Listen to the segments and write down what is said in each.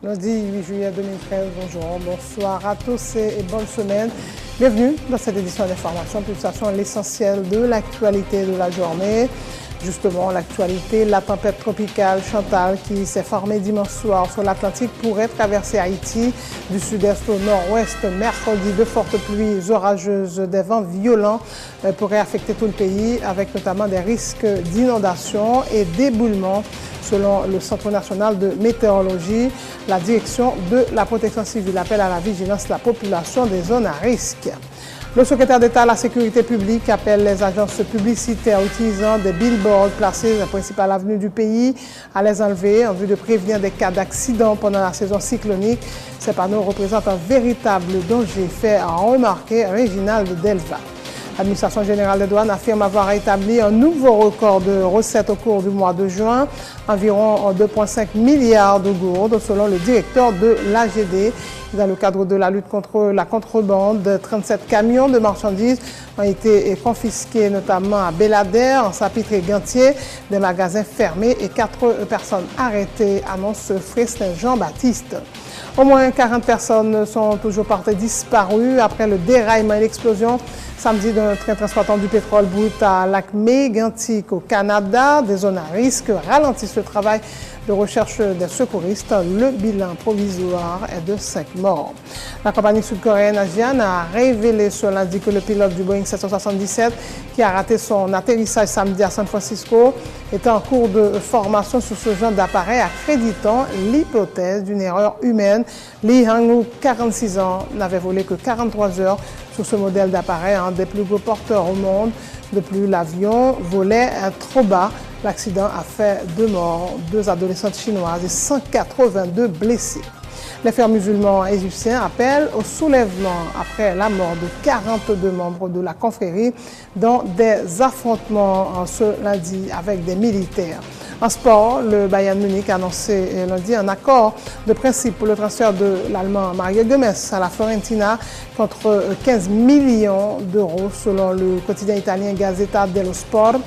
Lundi 8 juillet 2013, bonjour, bonsoir à tous et bonne semaine. Bienvenue dans cette édition d'information, pulsation l'essentiel de l'actualité de la journée. Justement, l'actualité, la tempête tropicale Chantal qui s'est formée dimanche soir sur l'Atlantique pourrait traverser Haïti du sud-est au nord-ouest mercredi. De fortes pluies orageuses, des vents violents pourraient affecter tout le pays avec notamment des risques d'inondation et d'éboulement. Selon le Centre national de météorologie, la direction de la protection civile appelle à la vigilance de la population des zones à risque. Le secrétaire d'État à la sécurité publique appelle les agences publicitaires utilisant des billboards placés dans les principales avenues du pays à les enlever en vue de prévenir des cas d'accidents pendant la saison cyclonique. Ces panneaux représentent un véritable danger, fait remarquer Réginald Delva. L'administration générale des douanes affirme avoir établi un nouveau record de recettes au cours du mois de juin, environ 2,5 milliards de gourdes, selon le directeur de l'AGD. Dans le cadre de la lutte contre la contrebande, 37 camions de marchandises ont été confisqués, notamment à Belader, en Sapitre et Gantier, des magasins fermés et 4 personnes arrêtées, annonce Frestin Jean-Baptiste. Au moins 40 personnes sont toujours portées disparues après le déraillement et l'explosion samedi d'un train transportant du pétrole brut à Lac-Mégantic au Canada. Des zones à risque ralentissent le travail de recherche des secouristes. Le bilan provisoire est de 5 morts. La compagnie sud-coréenne Asian a révélé ce lundi que le pilote du Boeing 777 qui a raté son atterrissage samedi à San Francisco était en cours de formation sur ce genre d'appareil, accréditant l'hypothèse d'une erreur humaine. Lee Hang-woo, 46 ans, n'avait volé que 43 heures sur ce modèle d'appareil, un des plus gros porteurs au monde. De plus, l'avion volait trop bas. L'accident a fait 2 morts, 2 adolescentes chinoises et 182 blessés. Les frères musulmans égyptiens appellent au soulèvement après la mort de 42 membres de la confrérie dans des affrontements ce lundi avec des militaires. En sport, le Bayern Munich a annoncé lundi un accord de principe pour le transfert de l'Allemand Mario Götze à la Fiorentina contre 15 millions d'euros selon le quotidien italien Gazzetta dello Sport.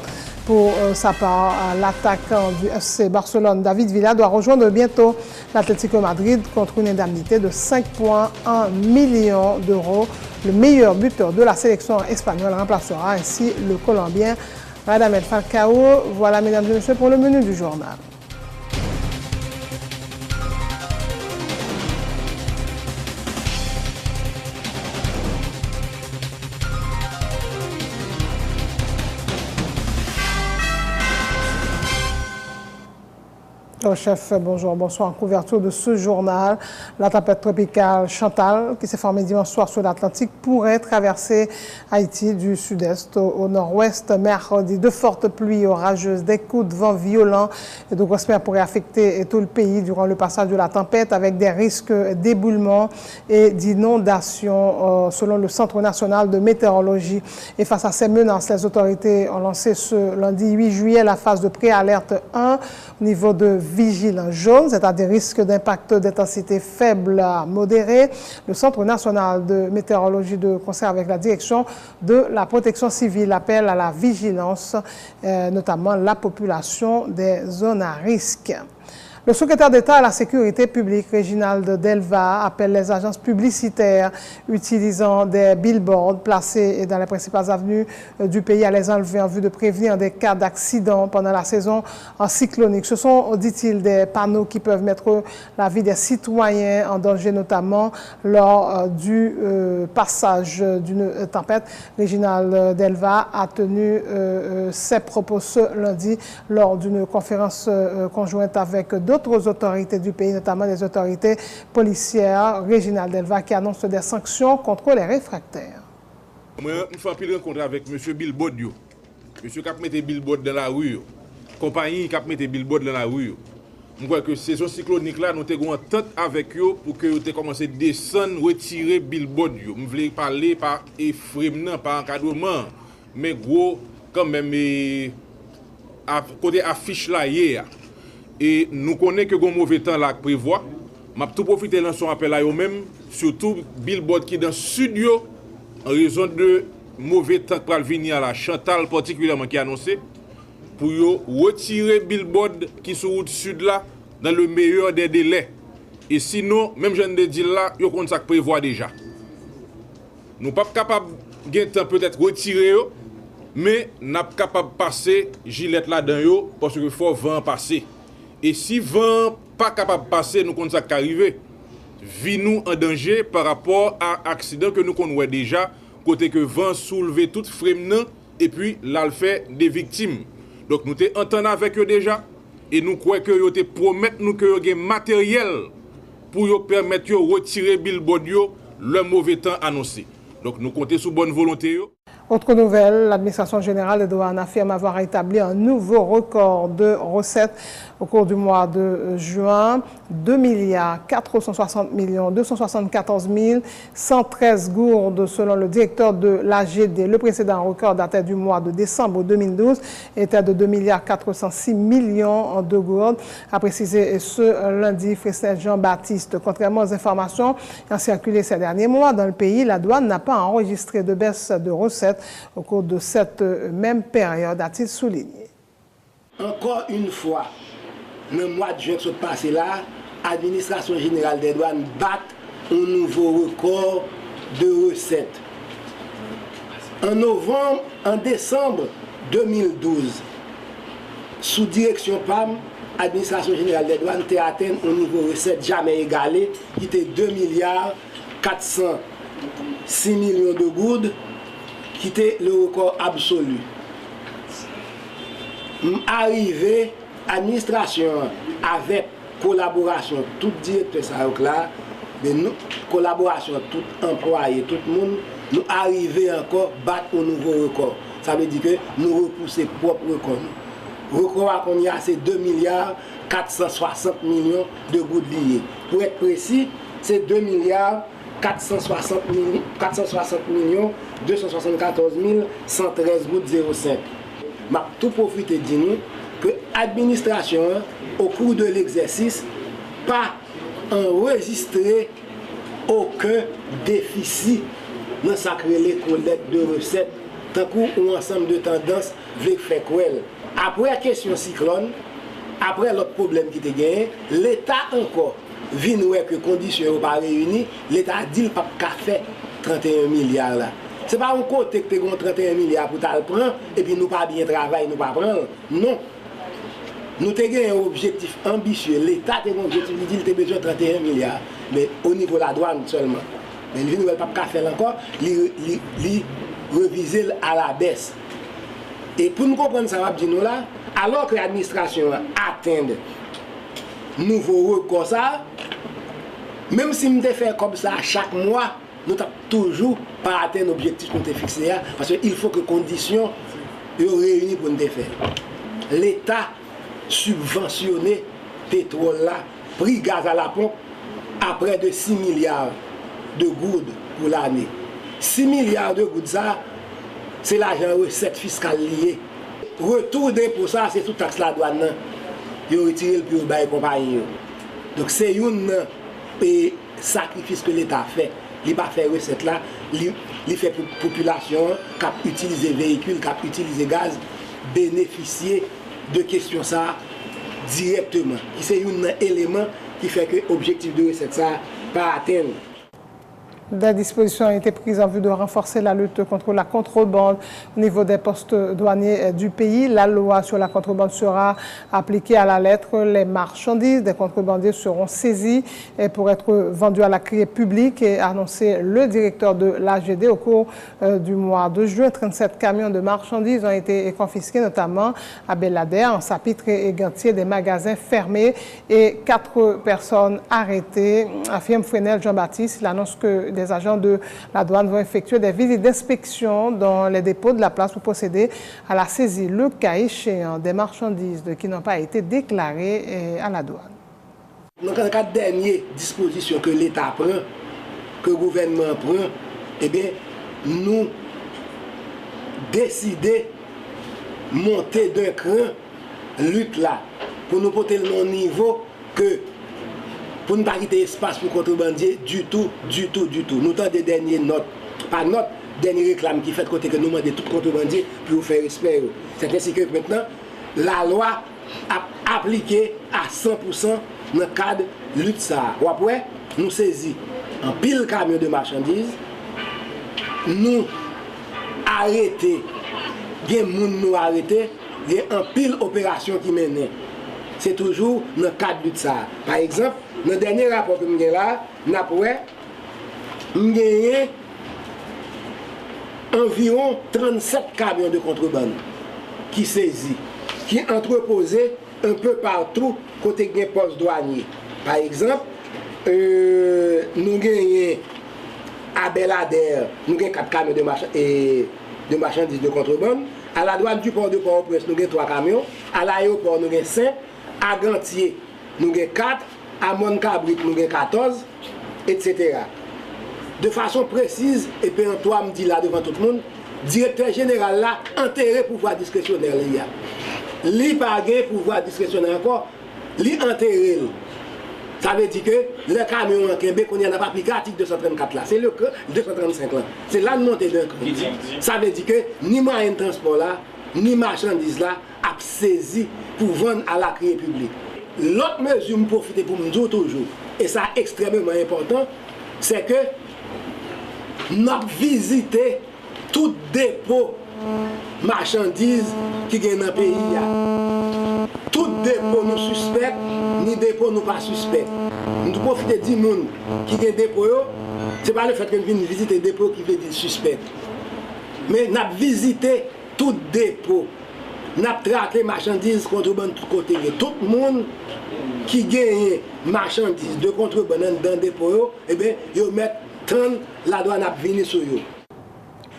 Pour sa part, l'attaquant du FC Barcelone, David Villa, doit rejoindre bientôt l'Atlético Madrid contre une indemnité de 5,1 millions d'euros. Le meilleur buteur de la sélection espagnole remplacera ainsi le Colombien Radamel Falcao. Voilà, mesdames et messieurs, pour le menu du journal. Chef, bonjour, bonsoir. En couverture de ce journal, la tempête tropicale Chantal, qui s'est formée dimanche soir sur l'Atlantique, pourrait traverser Haïti du sud-est au nord-ouest mercredi. De fortes pluies orageuses, des coups de vent violents et de grosses mers pourraient affecter tout le pays durant le passage de la tempête, avec des risques d'éboulement et d'inondation, selon le Centre national de météorologie. Et face à ces menaces, les autorités ont lancé ce lundi 8 juillet la phase de préalerte 1 au niveau de vigilance jaune, c'est-à-dire risque d'impact d'intensité faible à modéré. Le Centre national de météorologie de concert avec la direction de la protection civile appelle à la vigilance, notamment la population des zones à risque. Le secrétaire d'État à la sécurité publique, Réginald Delva, appelle les agences publicitaires utilisant des billboards placés dans les principales avenues du pays à les enlever en vue de prévenir des cas d'accidents pendant la saison cyclonique. Ce sont, dit-il, des panneaux qui peuvent mettre la vie des citoyens en danger, notamment lors du passage d'une tempête. Réginald Delva a tenu ses propos ce lundi lors d'une conférence conjointe avec d'autres autorités du pays, notamment les autorités policières. Réginald Delva qui annonce des sanctions contre les réfractaires. Moi, je fais un peu de rencontre avec M. Billboard. Monsieur qui a mis des billboards dans la rue. Compagnie qui a mis des billboards dans la rue. Je crois que saison cyclonique là, nous avons une entente avec eux pour que vous commencé à descendre, retirer billboard. Je voulais parler par effrayement, par encadrement. Mais gros, quand même, côté affiche là hier. Et nous connaissons que le mauvais temps là prévoit. Je vais tout profiter de son appel à eux-mêmes, surtout billboard qui est dans le sud, en raison de mauvais temps qui va venir à la Chantal particulièrement qui a annoncé, pour retirer billboard qui sont au sud là dans le meilleur des délais. Et sinon, même je ne dis là, yo kon ça prévoit déjà. Nous pas capable de peut-être retirer, mais nous sommes capables de passer gilet là-dedans parce qu'il faut vent passer. Et si vent pas capable de passer, nous comptons ça qui arrive. Vie nous en danger par rapport à l'accident que nous connaissons déjà, côté que vent soulever toute frame et puis là le fait des victimes. Donc nous t'es entendu avec eux déjà et nous croyons que vous te promettent nous que vous avez matériel pour vous permettre de retirer billboard le mauvais temps annoncé. Donc nous comptons sur bonne volonté. Autre nouvelle, l'administration générale des douanes affirme avoir établi un nouveau record de recettes au cours du mois de juin. 2,460,274,113 gourdes selon le directeur de l'AGD. Le précédent record datait du mois de décembre 2012 était de 2,406,000,000 de gourdes, a précisé ce lundi Fresnel Jean-Baptiste. Contrairement aux informations qui ont circulé ces derniers mois dans le pays, la douane n'a pas enregistré de baisse de recettes au cours de cette même période, a-t-il souligné. Encore une fois, le mois de juin qui s'est passé là, l'administration générale des douanes bat un nouveau record de recettes. En décembre 2012, sous direction PAM, l'administration générale des douanes a atteint un niveau de recettes jamais égalé, qui était 2,406,000,000 de gourdes, qui était le record absolu. Arrivé, administration avec collaboration, tout directeur là, de nous, collaboration, tout employé, tout le monde, nous arrivons encore à battre un nouveau record. Ça veut dire que nous repoussons propre record. Le record qu'on y a, c'est 2,460,000,000 de gouttes liées. Pour être précis, c'est 2,460,274,113 gouttes 0,5. Je tout profiter de dire que l'administration, au cours de l'exercice, pas enregistré aucun déficit dans sa collecte de recettes, tant qu'un ensemble de tendances veut faire quoi. Après la question cyclone, après l'autre problème qui était gagné, l'État encore vient que les conditions ne sont pas réunies, l'État a dit qu'il n'y a pas fait 31 milliards là. Ce n'est pas un côté que tu as 31 milliards pour le prendre et puis nous pas bien travailler, nous pas prendre. Non. Nous avons un objectif ambitieux. L'État a un objectif, il dit qu'il a besoin de 31 milliards. Mais au niveau de la douane seulement. Mais il ne va pas faire encore, il reviser à la baisse. Et pour nous comprendre ça, nous là, alors que l'administration atteint nouveau record ça, même si nous fait comme ça chaque mois, nous n'avons toujours pas atteint l'objectif qu'on a fixé, parce qu'il faut que les conditions soient réunies pour nous faire. L'État subventionné pétrole là, prix gaz à la pompe à près de 6 milliards de gouttes pour l'année. 6 milliards de gouttes, ça, c'est l'argent recette fiscale liée. Retour d'impôt, ça, c'est tout taxe la douane. Ils ont retiré le plus bas et compagnie. Donc c'est un sacrifice que l'État fait. Il n'a pas fait recette là, il fait pour la population qui a utilisé véhicules, qui a utilisé gaz, bénéficier de questions ça directement. C'est un élément qui fait que l'objectif de recette ça pas atteindre. Des dispositions ont été prises en vue de renforcer la lutte contre la contrebande au niveau des postes douaniers du pays. La loi sur la contrebande sera appliquée à la lettre. Les marchandises des contrebandiers seront saisies pour être vendues à la criée publique, et annoncé le directeur de l'AGD au cours du mois de juin. 37 camions de marchandises ont été confisqués, notamment à Belader, en Sapitre et Gantier, des magasins fermés et 4 personnes arrêtées, affirme Fresnel Jean-Baptiste. Il annonce que des agents de la douane vont effectuer des visites d'inspection dans les dépôts de la place pour procéder à la saisie, le cas échéant, des marchandises qui n'ont pas été déclarées à la douane. Dans le cadre des dernières dispositions que l'État prend, que le gouvernement prend, eh bien, nous décidons de monter d'un cran lutte là, pour nous porter le niveau que pour ne pas quitter espace pour contrebandier du tout. Nous avons des dernières notes, pas notes, dernières réclames qui fait côté que nous demandons tout contrebandier pour faire respect. C'est ainsi que maintenant, la loi a appliqué à 100% dans le cadre de lutte ça. Ou après, nous saisissons un pile camion de marchandises, nous arrêtons, il y a des gens nous arrêter, il y a un pile opération qui mène. C'est toujours dans le cadre de ça. Par exemple, dans le dernier rapport que nous avons là, nous avons environ 37 camions de contrebande qui saisis, qui entreposés un peu partout côté des postes douaniers. Par exemple, nous avons à Belader, nous avons 4 camions de marchandises de contrebande. À la douane du port de Port-au-Prince, nous avons 3 camions. À l'aéroport, nous avons 5. À Gantier, nous avons 4. À Moncabrit, nous avons 14, etc. De façon précise, et puis Antoine me dit là devant tout le monde, directeur général là, enterré pouvoir discrétionnaire. Li pas de pouvoir discrétionnaire encore, li enterré. Ça veut dire que le camion en Québec, on n'y a pas appliqué l'article 234 là. C'est le 235 là. C'est là de monter d'un cran. Ça veut dire que ni moyen de transport là, ni marchandises là, a saisi pour vendre à la criée publique. L'autre mesure, je profite pour me dire toujours, et ça est extrêmement important, c'est que nous avons visité tout dépôt marchandises qui sont dans le pays. Tout dépôt nous suspecte, ni dépôt nous pas suspect. Nous profitons de 10 personnes qui ont des dépôts, ce n'est pas le fait que nous venons visiter des dépôts qui veut dire suspect. Mais nous avons visité tout dépôt. Nous avons traqué les marchandises contrebande de tous côtés. Tout le monde qui gagne marchandises de contrebande dans le dépôt, eh bien, ils mettent la douane à venir sur eux.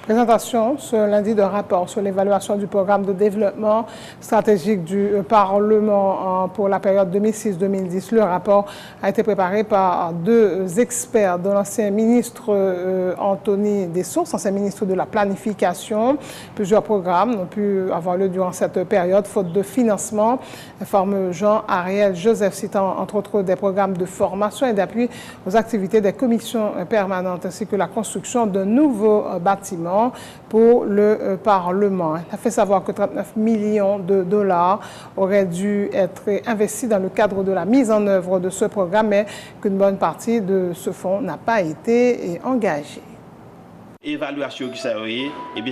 Présentation ce lundi d'un rapport sur l'évaluation du programme de développement stratégique du Parlement pour la période 2006-2010. Le rapport a été préparé par 2 experts, dont l'ancien ministre Anthony Dessources, ancien ministre de la Planification. Plusieurs programmes ont pu avoir lieu durant cette période, faute de financement, informe Jean-Ariel Joseph, citant entre autres des programmes de formation et d'appui aux activités des commissions permanentes, ainsi que la construction d'un nouveau bâtiment pour le Parlement. Elle a fait savoir que 39 millions de dollars auraient dû être investis dans le cadre de la mise en œuvre de ce programme, mais qu'une bonne partie de ce fonds n'a pas été engagée. Évaluation qui s'est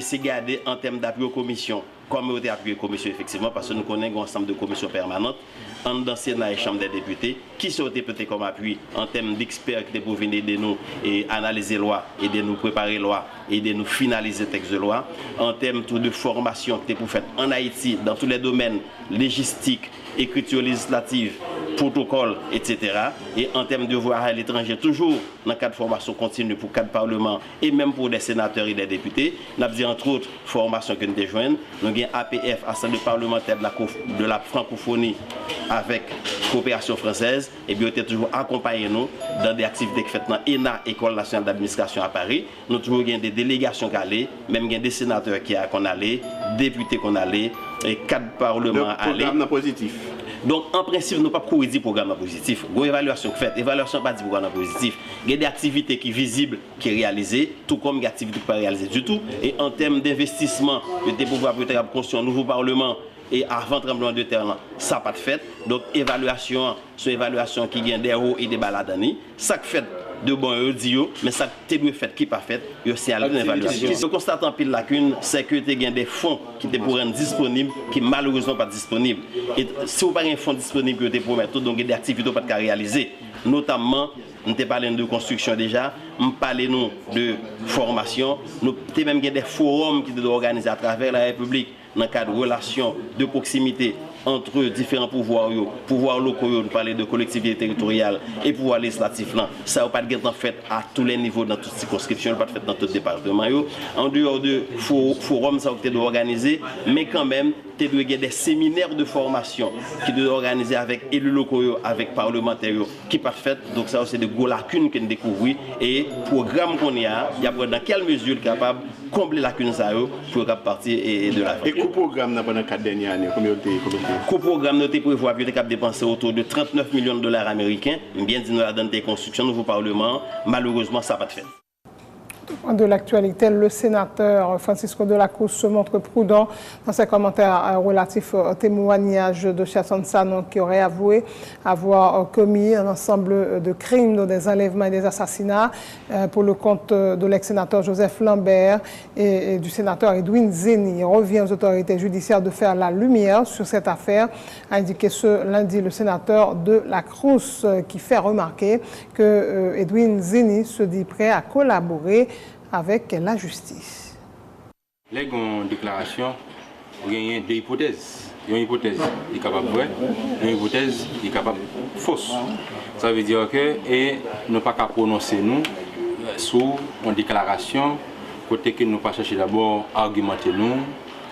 c'est gardé en termes d'appui aux commissions. Comme on a appuyé aux commissions, effectivement, parce que nous connaissons un ensemble de commissions permanentes, en dans Sénat et Chambre des députés, qui sont peut-être comme appui en termes d'experts qui pour venir aider nous et analyser la loi, aider nous préparer la loi, aider nous finaliser le texte de loi, en termes de formation qui pour faire en Haïti, dans tous les domaines, logistique, écriture législative, protocole, etc. Et en termes de voix à l'étranger, toujours dans le cadre de formation continue pour le cadre Parlement et même pour des sénateurs et des députés, nous avons dit entre autres formations que nous déjoignons. Nous avons APF, Assemblée parlementaire de la francophonie avec coopération française, et bien nous toujours accompagné nous dans des activités qui faites dans l'ENA, École nationale d'administration à Paris. Nous avons toujours des délégations qui allaient, même des sénateurs qui allaient, députés qu'on allait, et 4 parlements allaient. Programme positif. Donc, en principe, nous ne pouvons pas corriger le programme positif. Il y a une évaluation faite. L'évaluation n'est pas du programme positif. Il y a des activités qui sont visibles, qui sont réalisées, tout comme des activités qui ne sont pas réalisées du tout. Et en termes d'investissement, de pouvoir peut-être construire un nouveau Parlement et avant tremblement de terre, ça n'a pas de fait. Donc, évaluation, c'est une évaluation qui gagne des hauts et des bas là-dedans. Ça fait de bon mais ça te fait qui pas fait, c'est à l'évaluation. Ce constat en pile lacune, c'est que tu as des fonds qui te pourraient être disponibles, qui malheureusement pas disponibles. Et si vous n'avez pas un fonds disponible que tu peux mettre, donc des activités pas réaliser. Notamment, nous te parlons de construction déjà, nous parlons de formation, nous avons même des forums qui doivent organiser à travers la République dans le cadre de relations de proximité entre différents pouvoirs locaux, nous parlons de collectivités territoriales et pouvoirs législatifs. Ça n'a pas de fait à tous les niveaux dans toutes les circonscriptions, pas de fait dans tout le département. En dehors de forums, ça doit organiser, mais quand même, tu dois avoir des séminaires de formation qui doivent organiser avec élus locaux, avec parlementaires, qui pas fait. Donc ça, c'est des gros lacunes qu'on découvre. Et le programme qu'on a, il y a dans quelle mesure il est capable de combler les lacunes pour partir de la fin. Et le programme pendant 4 dernières années, combien le programme nous prévoit de dépenser autour de 39 millions de dollars américains. Bien dit, nous avons dans des constructions, nouveau Parlement. Malheureusement, ça n'a pas de fait. De l'actualité, le sénateur Francisco de la Cruz se montre prudent dans ses commentaires relatifs au témoignage de Cherson Sanon qui aurait avoué avoir commis un ensemble de crimes, dont des enlèvements et des assassinats pour le compte de l'ex-sénateur Joseph Lambert et du sénateur Edwin Zeni. Il revient aux autorités judiciaires de faire la lumière sur cette affaire, a indiqué ce lundi le sénateur de la Cruz qui fait remarquer que Edwin Zeni se dit prêt à collaborer avec la justice. Les déclarations, il y a deux hypothèses. Il y a une hypothèse qui est capable de vrai, une hypothèse qui est capable de fausse. Ça veut dire que nous ne pouvons pas prononcer nous sur une déclaration, côté que nous ne pas chercher d'abord à argumenter nous,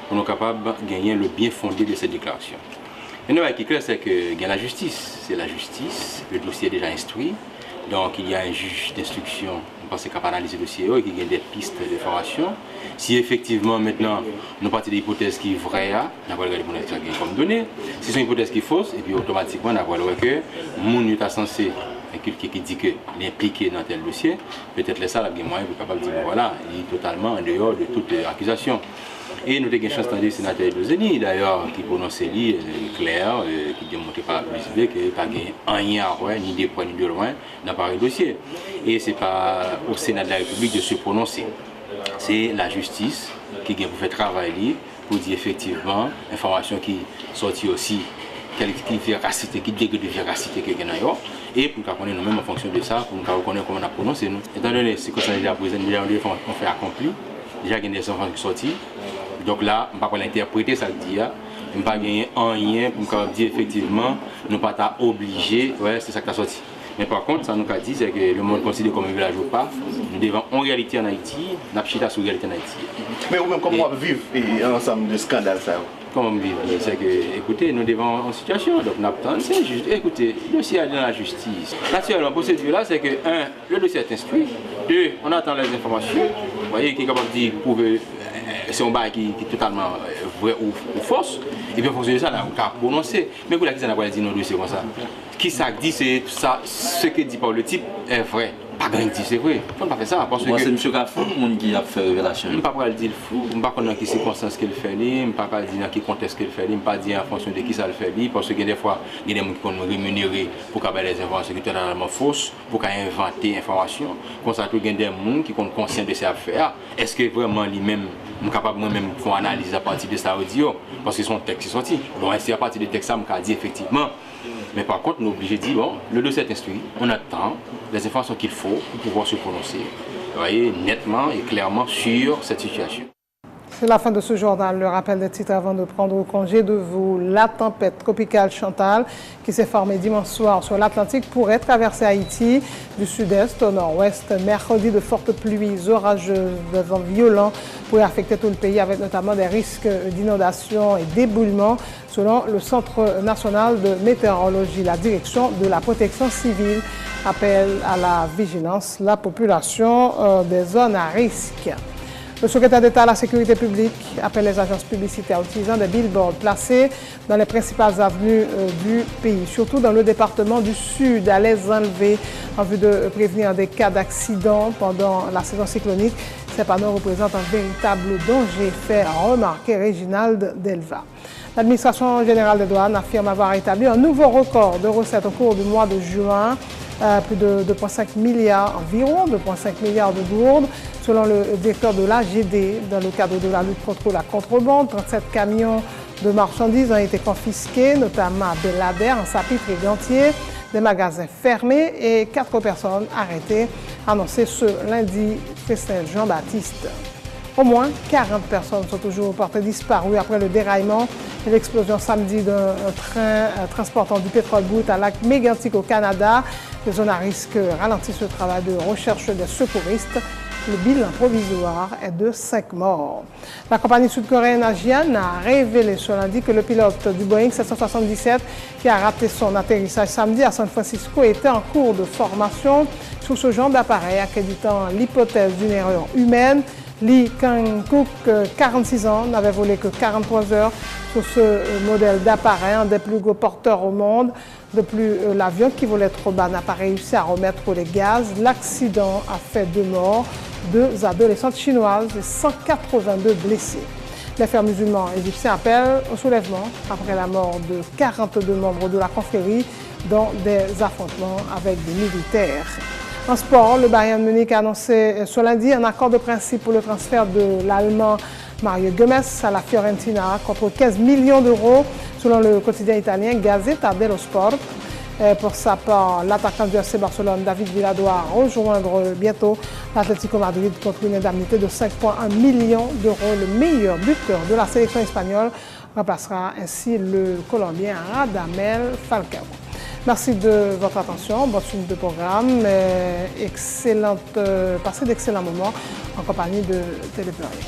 pour nous capables de gagner le bien fondé de cette déclaration. Et nous, ce qui est clair, c'est qu'il y a la justice. C'est la justice, le dossier est déjà instruit. Donc il y a un juge d'instruction, on pense capable d'analyser le dossier et qui a des pistes d'information. Si effectivement maintenant nous partons de l'hypothèse qui est vraie, on va regarder comme données. Si c'est une hypothèse qui est fausse, et puis automatiquement on va voir que le monde est censé, quelqu'un qui dit qu'il est impliqué dans tel dossier, peut-être les salles ont moyen pour capable de dire voilà, il est totalement en dehors de toute accusation. Et nous avons une chance d'entendre le sénateur de Zeni, d'ailleurs, qui prononce lui clair, qui démontre par la police qu'il n'y a pas rien à voir, ni de près ni de loin, dans pareil dossier. Et ce n'est pas au Sénat de la République de se prononcer. C'est la justice qui vient pour faire travailler, pour dire effectivement, information qui sortit aussi, quelle véracité, qui degré de véracité qu'il y a dans et pour qu'on connaisse nous-mêmes en fonction de ça, pour qu'on connaisse comment on a prononcé nous. Étant donné ce que ça a déjà présent, on fait accompli, déjà il y a des enfants qui sont sortis. Donc là, je ne vais pas l'interpréter, ça veut dire, je ne vais pas gagner rien pour dire effectivement, nous ne sommes pas obligés, ouais, c'est ça qui a sorti. Mais par contre, ça nous a dit, c'est que le monde considère comme un village ou pas, nous devons en réalité en Haïti, nous avons sur réalité en Haïti. Mais vous-même, comment vous vivez un ensemble de scandales ça? Comment on vit? C'est que, écoutez, nous devons en situation, donc nous attendons, c'est juste, écoutez, le dossier est dans la justice. Naturellement, la procédure là, c'est que, un, le dossier est instruit, deux, on attend les informations, vous voyez, qui est capable de dire, prouver, c'est un bail qui est totalement vrai ou fausse, et puis en fonction de ça, on a prononcé. Mais vous l'avez dit, on n'a pas dit non dossier comme ça. Qui ça dit, c'est ça, ce que dit par le type est vrai. Pas grand dit c'est vrai. On ne peut pas faire ça. Parce que c'est M. Gafou qui a fait révélation. Je ne peux pas dire fou, je ne peux pas dire dans quelles circonstances qu'il fait, je ne peux pas dire dans quel contexte qu'il fait, je ne peux pas dire en fonction de qui ça le fait, parce que des fois, il y a des gens qui sont rémunérés pour avoir des informations qui sont totalement fausses, pour inventer des informations. Comme ça, il y a des gens qui sont conscients de ces affaires. Est-ce que vraiment lui-même, je suis capable moi-même de faire une analyse à partir de ça audio, parce que son texte est sorti. Donc, c'est à partir du texte que je dit effectivement. Mais par contre, nous sommes obligés de dire, bon, le dossier est instruit, on attend les informations qu'il faut pour pouvoir se prononcer, vous voyez, nettement et clairement sur cette situation. C'est la fin de ce journal. Le rappel des titres avant de prendre congé de vous. La tempête tropicale Chantal, qui s'est formée dimanche soir sur l'Atlantique, pourrait traverser Haïti du sud-est au nord-ouest. Mercredi, de fortes pluies orageuses, de vents violents pourraient affecter tout le pays, avec notamment des risques d'inondation et d'éboulement, selon le Centre national de météorologie. La direction de la protection civile appelle à la vigilance la population des zones à risque. Le secrétaire d'État à la sécurité publique appelle les agences publicitaires utilisant des billboards placés dans les principales avenues du pays, surtout dans le département du Sud, à les enlever en vue de prévenir des cas d'accident pendant la saison cyclonique. Ces panneaux représentent un véritable danger, fait remarquer Réginald Delva. L'administration générale des douanes affirme avoir établi un nouveau record de recettes au cours du mois de juin. Plus de 2,5 milliards, environ 2,5 milliards de gourdes, selon le directeur de l'AGD. Dans le cadre de la lutte contre la contrebande, 37 camions de marchandises ont été confisqués, notamment à Belader, en Sapitre et Gantier, des magasins fermés et 4 personnes arrêtées, annoncé ce lundi Christelle Jean-Baptiste. Au moins 40 personnes sont toujours portées disparues après le déraillement et l'explosion samedi d'un train transportant du pétrole brut à lac Mégantic au Canada. Les zones à risque ralentissent le travail de recherche des secouristes. Le bilan provisoire est de 5 morts. La compagnie sud-coréenne Asian a révélé ce lundi que le pilote du Boeing 777 qui a raté son atterrissage samedi à San Francisco était en cours de formation sur ce genre d'appareil, accréditant l'hypothèse d'une erreur humaine. Lee Kang-kook, 46 ans, n'avait volé que 43 heures sur ce modèle d'appareil, un des plus gros porteurs au monde. De plus, l'avion qui volait trop bas n'a pas réussi à remettre les gaz. L'accident a fait 2 morts, 2 adolescentes chinoises et 182 blessés. Les frères musulmans égyptiens appellent au soulèvement après la mort de 42 membres de la confrérie dans des affrontements avec des militaires. En sport, le Bayern Munich a annoncé ce lundi un accord de principe pour le transfert de l'Allemand Mario Götze à la Fiorentina contre 15 millions d'euros, selon le quotidien italien Gazzetta dello Sport. Pour sa part, l'attaquant du FC Barcelone, David Villa, doit rejoindre bientôt l'Atlético Madrid contre une indemnité de 5,1 millions d'euros. Le meilleur buteur de la sélection espagnole remplacera ainsi le Colombien Radamel Falcao. Merci de votre attention, bonne suite de programme, passez d'excellents moments en compagnie de Télé Pluriel.